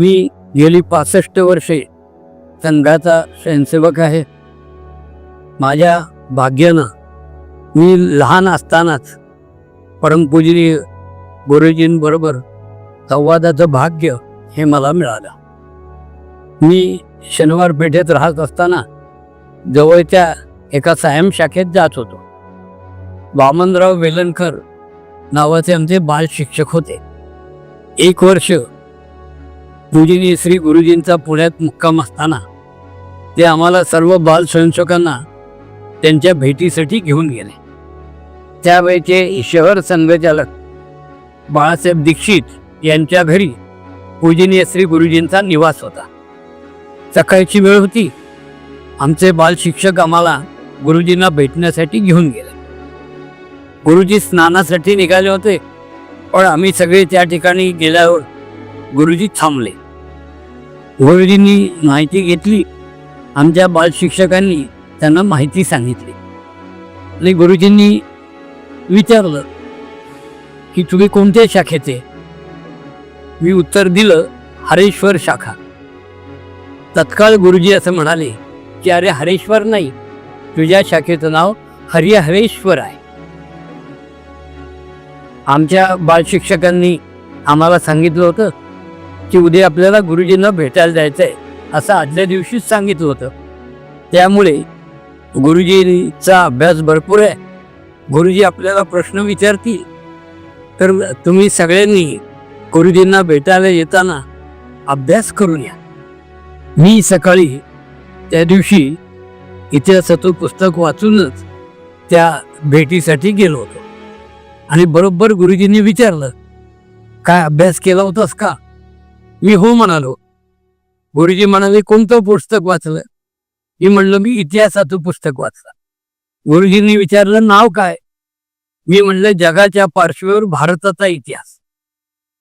मी गेली 65 वर्षे संघाचा स्वयंसेवक आहे. माझ्या भाग्यानं मी लहान असतानाच परमपूजनीय गुरुजींबरोबर संवादाचं भाग्य हे मला मिळालं. मी शनिवार पेठेत राहत असताना जवळच्या एका सायम शाखेत जात होतो. वामनराव वेलणकर नावाचे आमचे बाल शिक्षक होते. 1 वर्ष पूजनीय श्री गुरुजींचा पुण्यात मुक्काम असताना ते आम्हाला सर्व बाल स्वयंसेवकांना त्यांच्या भेटीसाठी घेऊन गेले. त्यावेळेचे शहर संघचालक बाळासाहेब दीक्षित यांच्या घरी पूजनीय श्री गुरुजींचा निवास होता. सकाळची वेळ होती. आमचे बाल शिक्षक आम्हाला गुरुजींना भेटण्यासाठी घेऊन गेले. गुरुजी स्नानासाठी निघाले होते, पण आम्ही सगळे त्या ठिकाणी गेल्यावर गुरुजी थांबले. गुरुजींनी माहिती घेतली. आमच्या बाल शिक्षकांनी त्यांना माहिती सांगितली आणि गुरुजींनी विचारलं की तुम्ही कोणत्या शाखेचे? मी उत्तर दिलं, हरेश्वर शाखा. तत्काळ गुरुजी असं म्हणाले की अरे हरेश्वर नाही, तुझ्या शाखेचं नाव हरिहरेश्वर आहे. आमच्या बाल शिक्षकांनी आम्हाला सांगितलं होतं की उद्या आपल्याला गुरुजींना भेटायला जायचं आहे असं आदल्या दिवशीच सांगितलं होतं. त्यामुळे गुरुजींचा अभ्यास भरपूर आहे. गुरुजी आपल्याला प्रश्न विचारतील तर तुम्ही सगळ्यांनी गुरुजींना भेटायला येताना अभ्यास करून या. मी सकाळी त्या दिवशी इतिहासाचं पुस्तक वाचूनच त्या भेटीसाठी गेलो होतो आणि बरोबर गुरुजींनी विचारलं, काय अभ्यास केला होतास का? मी हो म्हणालो. गुरुजी म्हणाले, कोणतं पुस्तक वाचलं? मी म्हणलं, मी इतिहासाचं पुस्तक वाचलं. गुरुजींनी विचारलं, नाव काय? मी म्हणलं, जगाच्या पार्श्वभूमीवर भारताचा इतिहास.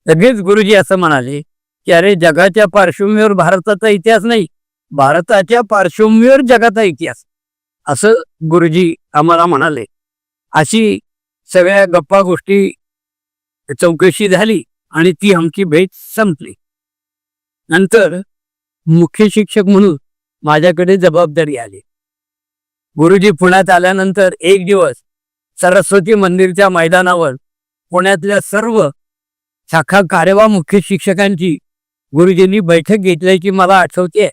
लगेच गुरुजी असं म्हणाले की अरे जगाच्या पार्श्वभूमीवर भारताचा इतिहास नाही, भारताच्या पार्श्वभूमीवर जगाचा इतिहास, असं गुरुजी आम्हाला म्हणाले. अशी सगळ्या गप्पा गोष्टी चौकशी झाली आणि ती आमची भेट संपली. नंतर मुख्य शिक्षक म्हणून माझ्याकडे जबाबदारी आली. गुरुजी पुण्यात आल्यानंतर एक दिवस सरस्वती मंदिरच्या मैदानावर पुण्यातल्या सर्व शाखा कार्यवाह मुख्य शिक्षकांची गुरुजींनी बैठक घेतल्याची मला आठवते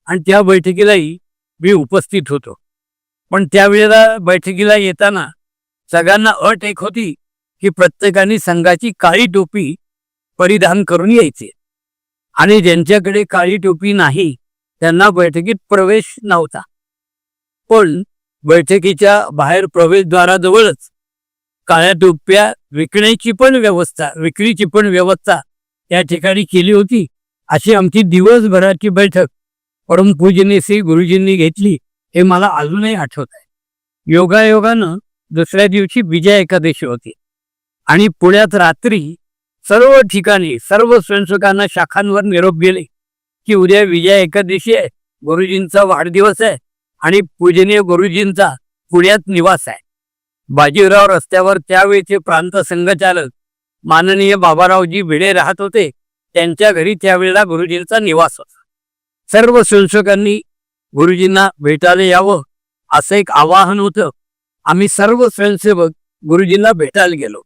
आणि त्या बैठकीलाही मी उपस्थित होतो. पण त्यावेळेला बैठकीला येताना सगळ्यांना अट एक होती की प्रत्येकाने संघाची काळी टोपी परिधान करून यायचे आणि ज्यांच्याकडे काळी टोपी नाही त्यांना बैठकीत प्रवेश नव्हता. पण बैठकीच्या बाहेर प्रवेशद्वाराजवळच काळ्या टोप्या विक्रीची पण व्यवस्था त्या ठिकाणी केली होती. अशी आमची दिवसभराची बैठक परमपूजनीय श्री गुरुजींनी घेतली हे मला अजूनही आठवत आहे. योगायोगानं दुसऱ्या दिवशी विजया एकादशी होती आणि पुण्यात रात्री सर्व ठिकाणी सर्व स्वयंसेवकांना शाखांवर निरोप गेले की उद्या विजया एकादशी आहे, गुरुजींचा वाढदिवस आहे आणि पूजनीय गुरुजींचा पुण्यात निवास आहे. बाजीराव रस्त्यावर त्यावेळेचे प्रांत संघचालक माननीय बाबारावजी भिडे राहत होते. त्यांच्या घरी त्यावेळेला गुरुजींचा निवास होता. सर्व स्वयंसेवकांनी गुरुजींना भेटायला यावं असं एक आवाहन होतं. आम्ही सर्व स्वयंसेवक गुरुजींना भेटायला गेलो.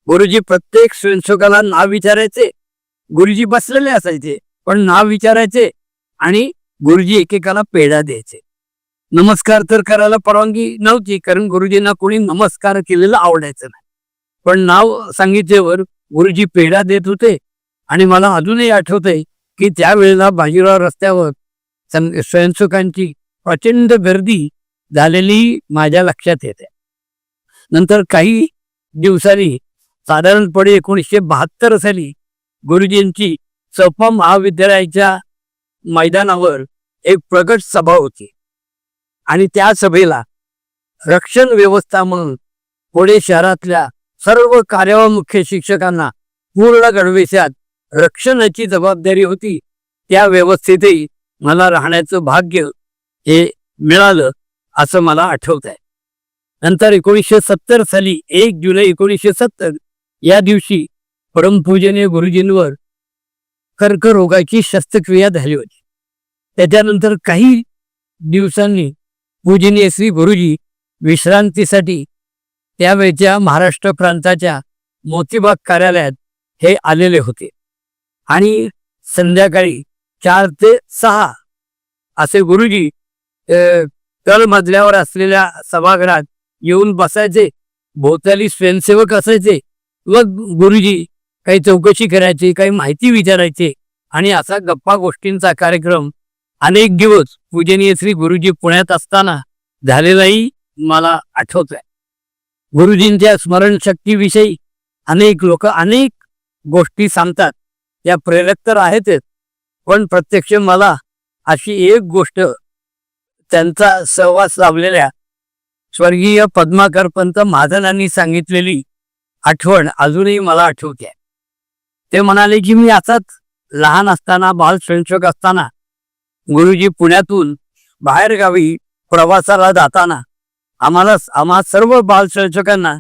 गुरुजी प्रत्येक स्वयंसेवकाला नाव विचारायचे. गुरुजी बसलेले असायचे पण नाव विचारायचे आणि गुरुजी एकेकाला पेढा द्यायचे. नमस्कार तर करायला परवानगी नव्हती कारण गुरुजींना कोणी नमस्कार केलेला आवडायचं नाही. पण नाव सांगितल्यावर गुरुजी पेढा देत होते आणि मला अजूनही आठवतंय की त्यावेळेला बाजीराव रस्त्यावर स्वयंसेवकांची प्रचंड गर्दी झालेली माझ्या लक्षात येते. नंतर काही दिवसांनी साधारणपणे 1972 साली गुरुजींची चौपा महाविद्यालयाच्या मैदानावर एक प्रगट सभा होती आणि त्या सभेला रक्षण व्यवस्था म्हणून पुणे शहरातल्या सर्व कार्यवाह मुख्य शिक्षकांना पूर्ण गणवेशात रक्षणाची जबाबदारी होती. त्या व्यवस्थेतही मला राहण्याचं भाग्य हे मिळालं असं मला आठवत आहे. नंतर 1970 साली 1 जुलै 1970 या दिवशी परमपूजनीय गुरुजींवर कर्करोगाची शस्त्रक्रिया झाली होती. त्याच्यानंतर काही दिवसांनी पूजनीय श्री गुरुजी विश्रांतीसाठी त्यावेळच्या महाराष्ट्र प्रांताच्या मोतीबाग कार्यालयात हे आलेले होते आणि संध्याकाळी 4 ते 6 असे गुरुजी तळमजल्यावर असलेल्या सभागृहात येऊन बसायचे. भोवताली स्वयंसेवक असायचे व गुरुजी काही चौकशी करायची, काही माहिती विचारायचे आणि असा गप्पा गोष्टींचा कार्यक्रम अनेक दिवस पूजनीय श्री गुरुजी पुण्यात असताना झालेलाही मला आठवत आहे. गुरुजींच्या स्मरणशक्तीविषयी अनेक लोक अनेक गोष्टी सांगतात, त्या प्रेरक तर आहेतच, पण प्रत्यक्ष मला अशी एक गोष्ट त्यांचा सहवास लाभलेल्या स्वर्गीय पद्माकर पंत महाजनांनी सांगितलेली आठवण अजूनही मला आठवते. ते म्हणाले की मी असाच लहान असताना बालसंशोधक असताना गुरुजी पुण्यातून बाहेरगावी प्रवासाला जाताना आम्हा सर्व बालसंशोधकांना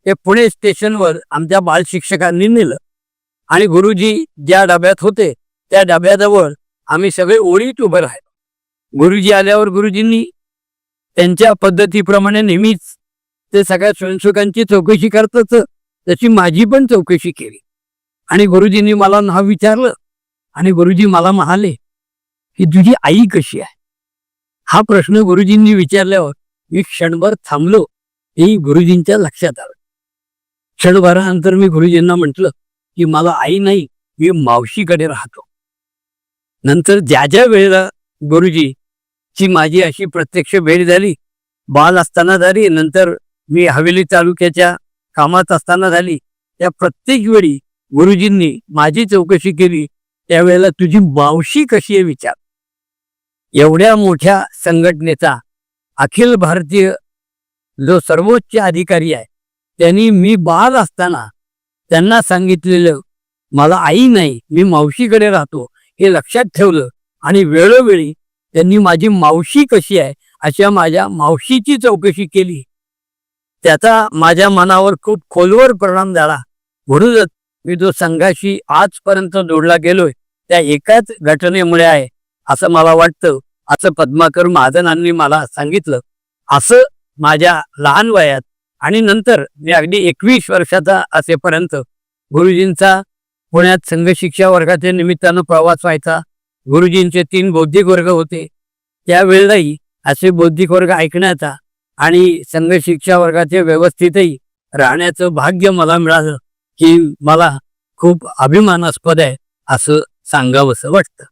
ते पुणे स्टेशनवर आमच्या बालशिक्षकांनी नेलं आणि गुरुजी ज्या डब्यात होते त्या डब्याजवळ आम्ही सगळे ओळीत उभे राहिलो. गुरुजी आल्यावर गुरुजींनी त्यांच्या पद्धतीप्रमाणे नेहमीच ते सगळ्या स्वयंसेवकांची चौकशी करतच, तशी माझी पण चौकशी केली आणि गुरुजींनी मला नाव विचारलं आणि गुरुजी मला म्हणाले की तुझी आई कशी आहे. हा प्रश्न गुरुजींनी विचारल्यावर मी क्षणभर थांबलो. हे गुरुजींच्या लक्षात आलं. क्षणभरानंतर मी गुरुजींना म्हटलं की मला आई नाही, मी मावशीकडे राहतो. नंतर ज्या ज्या वेळेला गुरुजीची माझी अशी प्रत्यक्ष भेट झाली, बाल असताना झाली, नंतर मी हवेली तालुक्याच्या कामात असताना झाली, त्या प्रत्येक वेळी गुरुजींनी माझी चौकशी केली. त्यावेळेला तुझी मावशी कशी आहे विचार. एवढ्या मोठ्या संघटनेचा अखिल भारतीय जो सर्वोच्च अधिकारी आहे, त्यांनी मी बाल असताना त्यांना सांगितलेलं मला आई नाही, मी मावशीकडे राहतो हे लक्षात ठेवलं आणि वेळोवेळी त्यांनी माझी मावशी कशी आहे अशा माझ्या मावशीची चौकशी केली. त्याचा माझ्या मनावर खूप खोलवर परिणाम झाला. म्हणूनच मी जो संघाशी आजपर्यंत जोडला गेलोय त्या एकाच घटनेमुळे आहे असं मला वाटतं, असं पद्माकर महाजनांनी मला सांगितलं. असं माझ्या लहान वयात आणि नंतर मी अगदी 21 वर्षाचा असेपर्यंत गुरुजींचा पुण्यात संघ शिक्षा वर्गाच्या निमित्तानं प्रवास व्हायचा. गुरुजींचे 3 बौद्धिक वर्ग होते. त्यावेळेलाही असे बौद्धिक वर्ग ऐकण्याचा आणि संघ शिक्षा वर्गाचे व्यवस्थितही राहण्याचं भाग्य मला मिळालं, की मला खूप अभिमानास्पद आहे असं सांगावंसं वाटतं.